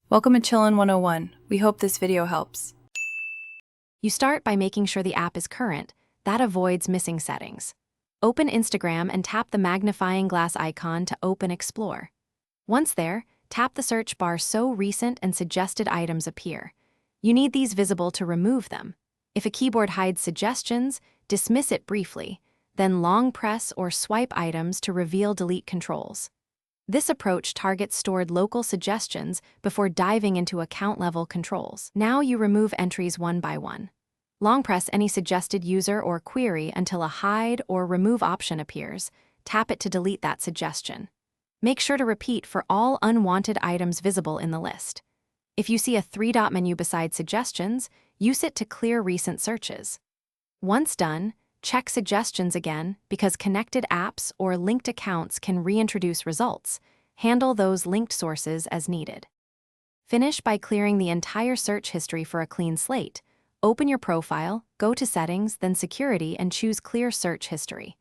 Welcome to Chillin' 101. We hope this video helps. You start by making sure the app is current. That avoids missing settings. Open Instagram and tap the magnifying glass icon to open Explore. Once there, tap the search bar so recent and suggested items appear. You need these visible to remove them. If a keyboard hides suggestions, dismiss it briefly, then long press or swipe items to reveal delete controls. This approach targets stored local suggestions before diving into account-level controls. Now you remove entries one by one. Long press any suggested user or query until a hide or remove option appears. Tap it to delete that suggestion. Make sure to repeat for all unwanted items visible in the list. If you see a three-dot menu beside suggestions, use it to clear recent searches. Once done, check suggestions again because connected apps or linked accounts can reintroduce results. Handle those linked sources as needed. Finish by clearing the entire search history for a clean slate. Open your profile, go to Settings, then Security, and choose Clear Search History.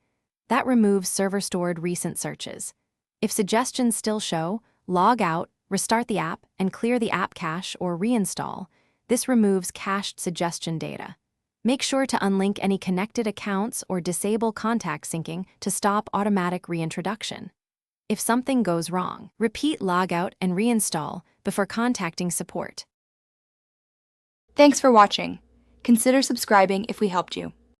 That removes server-stored recent searches. If suggestions still show, log out, restart the app, and clear the app cache or reinstall. This removes cached suggestion data. Make sure to unlink any connected accounts or disable contact syncing to stop automatic reintroduction. If something goes wrong, repeat logout and reinstall before contacting support. Thanks for watching. Consider subscribing if we helped you.